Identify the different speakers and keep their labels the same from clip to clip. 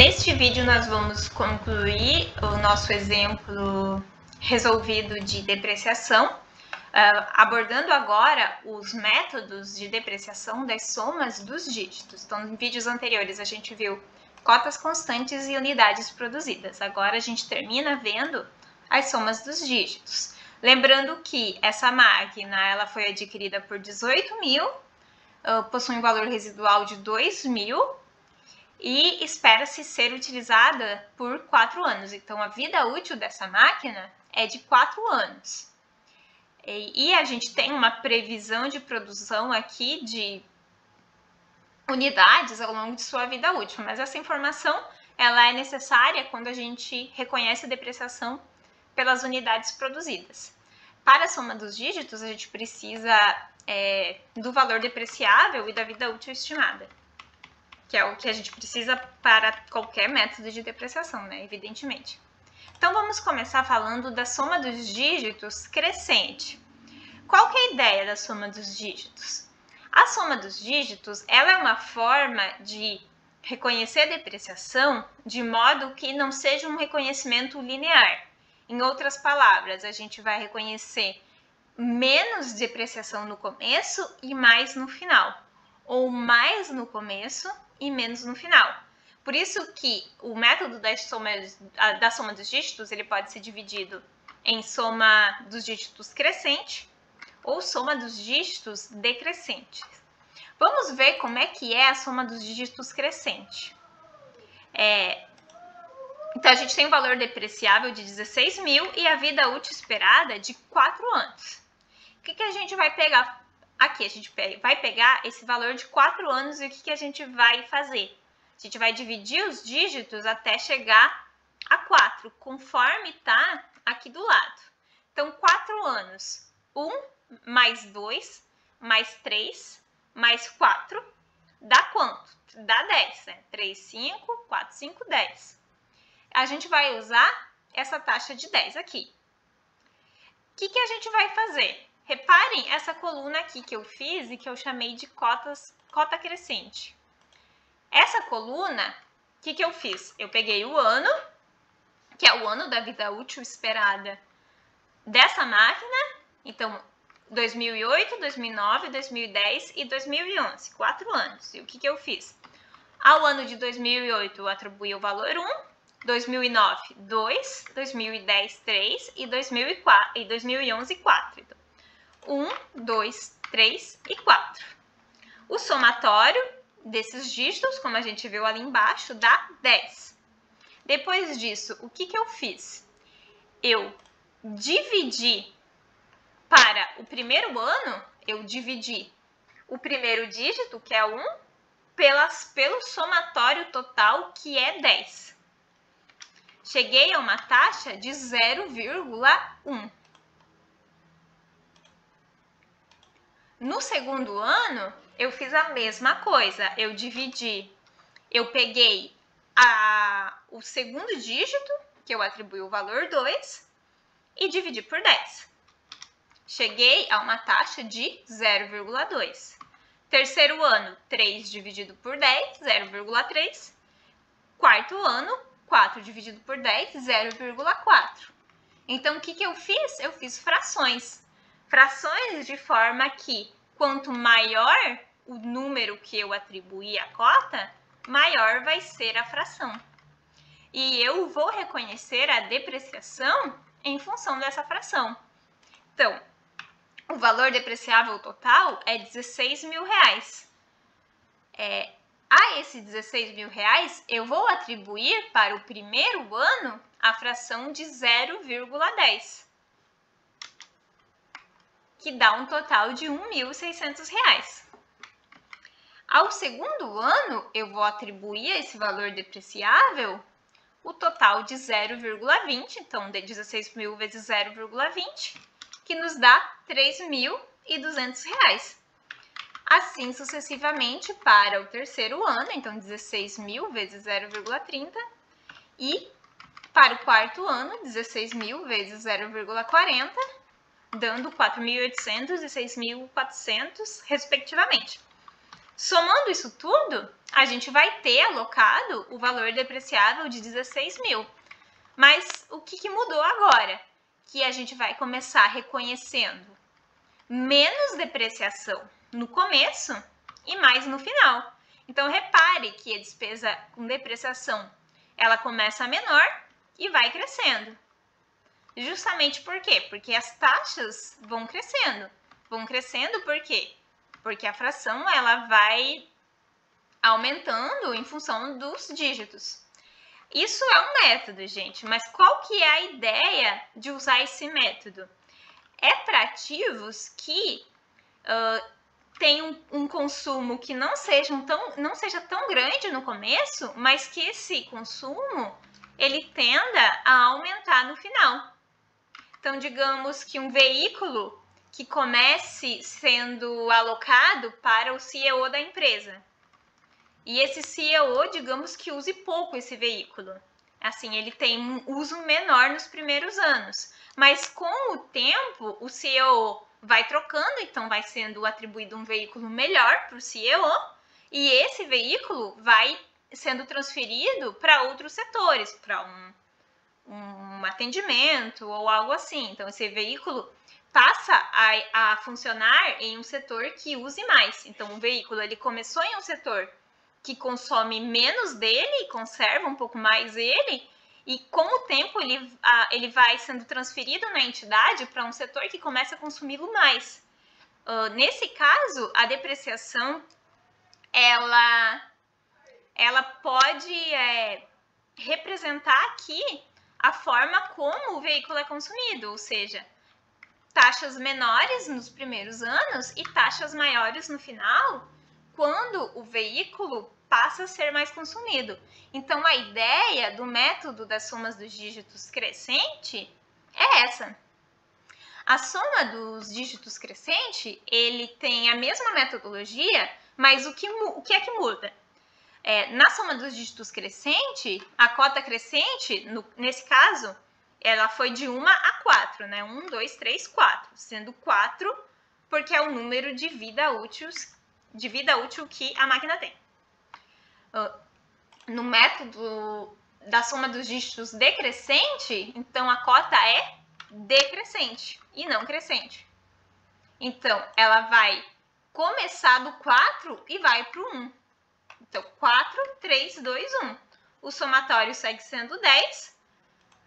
Speaker 1: Neste vídeo nós vamos concluir o nosso exemplo resolvido de depreciação, abordando agora os métodos de depreciação das somas dos dígitos. Então, em vídeos anteriores a gente viu cotas constantes e unidades produzidas. Agora a gente termina vendo as somas dos dígitos. Lembrando que essa máquina ela foi adquirida por 18 mil, possui um valor residual de 2 mil, e espera-se ser utilizada por 4 anos. Então, a vida útil dessa máquina é de 4 anos. E a gente tem uma previsão de produção aqui de unidades ao longo de sua vida útil, mas essa informação ela é necessária quando a gente reconhece a depreciação pelas unidades produzidas. Para a soma dos dígitos, a gente precisa do valor depreciável e da vida útil estimada, que é o que a gente precisa para qualquer método de depreciação, né? Evidentemente. Então, vamos começar falando da soma dos dígitos crescente. Qual que é a ideia da soma dos dígitos? A soma dos dígitos ela é uma forma de reconhecer a depreciação de modo que não seja um reconhecimento linear. Em outras palavras, a gente vai reconhecer menos depreciação no começo e mais no final, ou mais no começo e menos no final. Por isso que o método da soma dos dígitos ele pode ser dividido em soma dos dígitos crescente ou soma dos dígitos decrescentes. Vamos ver como é que é a soma dos dígitos crescente. Então, a gente tem um valor depreciável de 16 mil e a vida útil esperada de 4 anos. O que a gente vai pegar? Aqui a gente vai pegar esse valor de 4 anos e o que a gente vai fazer? A gente vai dividir os dígitos até chegar a 4, conforme está aqui do lado. Então, 4 anos, 1 mais 2 mais 3 mais 4, dá quanto? Dá 10, né? 3, 5, 4, 5, 10. A gente vai usar essa taxa de 10 aqui. O que a gente vai fazer? Reparem essa coluna aqui que eu fiz e que eu chamei de cota crescente. Essa coluna, o que eu fiz? Eu peguei o ano, que é o ano da vida útil esperada dessa máquina. Então, 2008, 2009, 2010 e 2011, 4 anos. E o que eu fiz? Ao ano de 2008, eu atribuí o valor 1, 2009, 2, 2010, 3 e 2011, 4. Então, 1, 2, 3 e 4. O somatório desses dígitos, como a gente viu ali embaixo, dá 10. Depois disso, o que eu fiz? Eu dividi para o primeiro ano, eu dividi o primeiro dígito, que é 1, pelo somatório total, que é 10. Cheguei a uma taxa de 0,1. No segundo ano, eu fiz a mesma coisa. Eu peguei o segundo dígito, que eu atribuí o valor 2, e dividi por 10. Cheguei a uma taxa de 0,2. Terceiro ano, 3 dividido por 10, 0,3. Quarto ano, 4 dividido por 10, 0,4. Então, o que eu fiz? Eu fiz frações. Frações de forma que, quanto maior o número que eu atribuí à cota, maior vai ser a fração. E eu vou reconhecer a depreciação em função dessa fração. Então, o valor depreciável total é 16 mil reais. A esses 16 mil reais, eu vou atribuir para o primeiro ano a fração de 0,10. Que dá um total de R$ 1.600. Ao segundo ano, eu vou atribuir a esse valor depreciável o total de 0,20, então de 16 mil vezes 0,20, que nos dá R$ 3.200. Assim sucessivamente para o terceiro ano, então 16 mil vezes 0,30, e para o quarto ano, 16 mil vezes 0,40, dando 4.800 e 6.400, respectivamente. Somando isso tudo, a gente vai ter alocado o valor depreciável de 16 mil. Mas o que mudou agora? Que a gente vai começar reconhecendo menos depreciação no começo e mais no final. Então, repare que a despesa com depreciação, ela começa menor e vai crescendo. Justamente por quê? Porque as taxas vão crescendo. Vão crescendo por quê? Porque a fração ela vai aumentando em função dos dígitos. Isso é um método, gente, mas qual que é a ideia de usar esse método? É para ativos que tem um consumo que não seja tão grande no começo, mas que esse consumo ele tenda a aumentar no final. Então, digamos que um veículo que comece sendo alocado para o CEO da empresa. E esse CEO, digamos que use pouco esse veículo. Assim, ele tem um uso menor nos primeiros anos. Mas com o tempo, o CEO vai trocando, então vai sendo atribuído um veículo melhor para o CEO. E esse veículo vai sendo transferido para outros setores, para um atendimento ou algo assim. Então, esse veículo passa a funcionar em um setor que use mais. Então, o veículo ele começou em um setor que consome menos dele, conserva um pouco mais ele, e com o tempo ele vai sendo transferido na entidade para um setor que começa a consumi-lo mais. Nesse caso, a depreciação ela pode representar aqui a forma como o veículo é consumido, ou seja, taxas menores nos primeiros anos e taxas maiores no final, quando o veículo passa a ser mais consumido. Então, a ideia do método das somas dos dígitos crescente é essa. A soma dos dígitos crescente, ele tem a mesma metodologia, mas o que é que muda? Na soma dos dígitos crescente, a cota crescente, nesse caso, ela foi de 1 a 4, né? 1, 2, 3, 4, sendo 4 porque é o número de vida útil que a máquina tem. No método da soma dos dígitos decrescente, então a cota é decrescente e não crescente. Então, ela vai começar do 4 e vai para o 1. Então, 4, 3, 2, 1. O somatório segue sendo 10.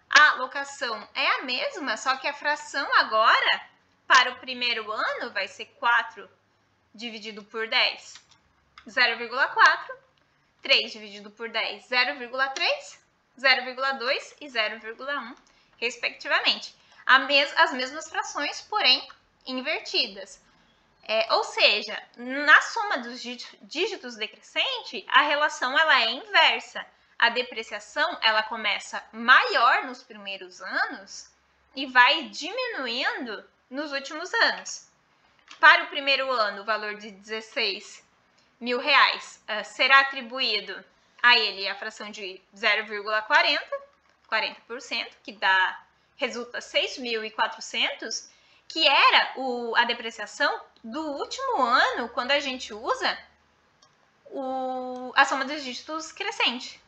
Speaker 1: A alocação é a mesma, só que a fração agora, para o primeiro ano, vai ser 4 dividido por 10, 0,4. 3 dividido por 10, 0,3, 0,2 e 0,1, respectivamente. As mesmas frações, porém invertidas. Ou seja, na soma dos dígitos decrescente, a relação ela é inversa. A depreciação ela começa maior nos primeiros anos e vai diminuindo nos últimos anos. Para o primeiro ano, o valor de 16 mil reais será atribuído a ele a fração de 0,40, 40%, que resulta 6.400, que era a depreciação do último ano, quando a gente usa a soma dos dígitos crescente.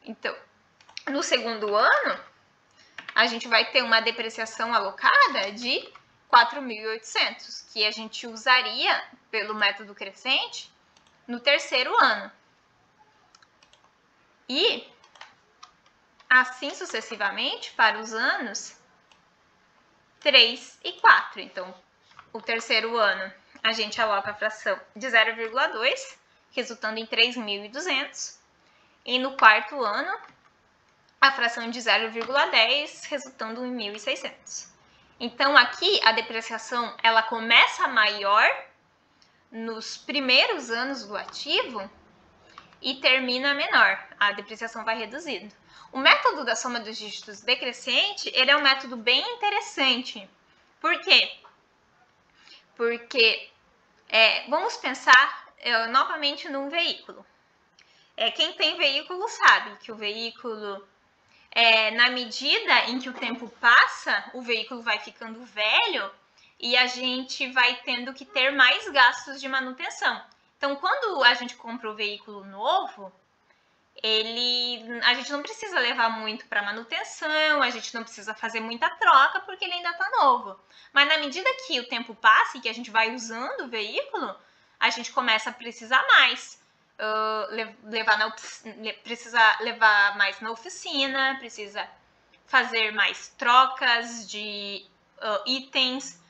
Speaker 1: Então, no segundo ano, a gente vai ter uma depreciação alocada de 4.800, que a gente usaria pelo método crescente no terceiro ano. E assim sucessivamente para os anos 3 e 4. Então, o terceiro ano a gente aloca a fração de 0,2, resultando em 3.200. E no quarto ano, a fração de 0,10, resultando em 1.600. Então, aqui a depreciação ela começa maior nos primeiros anos do ativo e termina menor. A depreciação vai reduzindo. O método da soma dos dígitos decrescente, ele é um método bem interessante. Por quê? Porque vamos pensar novamente num veículo. Quem tem veículo sabe que o veículo, na medida em que o tempo passa, o veículo vai ficando velho e a gente vai tendo que ter mais gastos de manutenção. Então, quando a gente compra o veículo novo, a gente não precisa levar muito para manutenção, a gente não precisa fazer muita troca, porque ele ainda está novo. Mas na medida que o tempo passa e que a gente vai usando o veículo, a gente começa a precisar mais. Precisa levar mais na oficina, precisa fazer mais trocas de itens.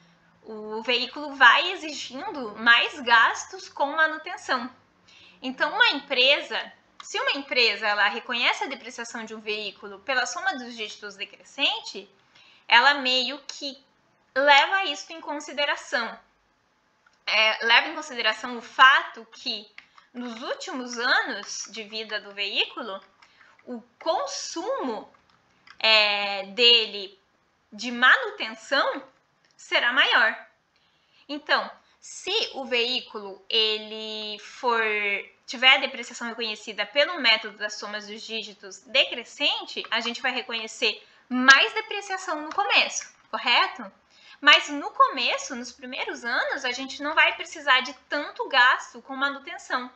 Speaker 1: O veículo vai exigindo mais gastos com manutenção. Então, se uma empresa ela reconhece a depreciação de um veículo pela soma dos dígitos decrescente, ela meio que leva isso em consideração. Leva em consideração o fato que nos últimos anos de vida do veículo, o consumo dele de manutenção será maior. Então, se o veículo ele tiver a depreciação reconhecida pelo método das somas dos dígitos decrescente, a gente vai reconhecer mais depreciação no começo, correto? Mas no começo, nos primeiros anos, a gente não vai precisar de tanto gasto com manutenção.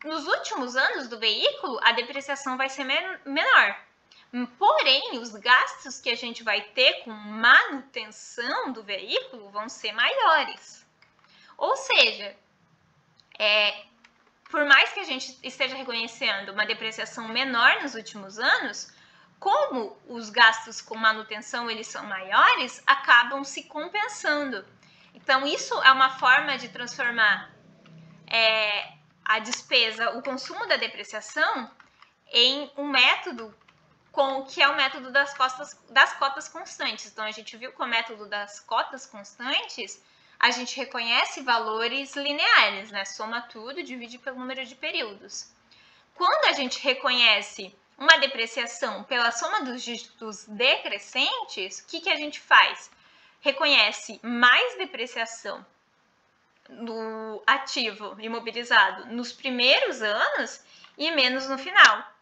Speaker 1: Nos últimos anos do veículo, a depreciação vai ser menor. Porém, os gastos que a gente vai ter com manutenção do veículo vão ser maiores. Ou seja, por mais que a gente esteja reconhecendo uma depreciação menor nos últimos anos, como os gastos com manutenção eles são maiores, acabam se compensando. Então, isso é uma forma de transformar a despesa, o consumo da depreciação, em um método que é o método das cotas constantes. Então, a gente viu que o método das cotas constantes, a gente reconhece valores lineares, né? Soma tudo, divide pelo número de períodos. Quando a gente reconhece uma depreciação pela soma dos dígitos decrescentes, o que a gente faz? Reconhece mais depreciação do ativo imobilizado nos primeiros anos e menos no final.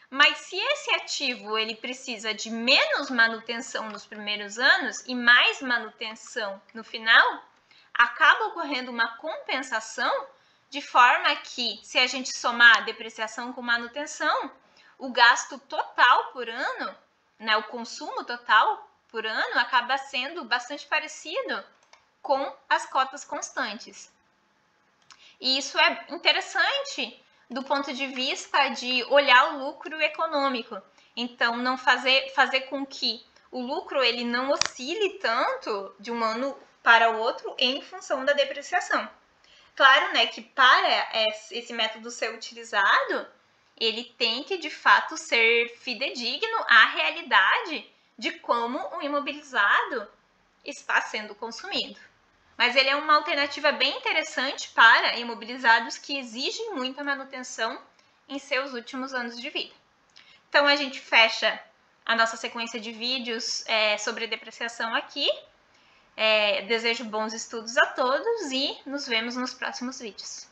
Speaker 1: Mas se esse ativo ele precisa de menos manutenção nos primeiros anos e mais manutenção no final, acaba ocorrendo uma compensação de forma que, se a gente somar depreciação com manutenção, o gasto total por ano, né, o consumo total por ano acaba sendo bastante parecido com as cotas constantes. E isso é interessante do ponto de vista de olhar o lucro econômico. Então, não fazer com que o lucro ele não oscile tanto de um ano para o outro em função da depreciação. Claro, né, que para esse método ser utilizado, ele tem que, de fato, ser fidedigno à realidade de como o imobilizado está sendo consumido. Mas ele é uma alternativa bem interessante para imobilizados que exigem muita manutenção em seus últimos anos de vida. Então, a gente fecha a nossa sequência de vídeos sobre depreciação aqui. Desejo bons estudos a todos e nos vemos nos próximos vídeos.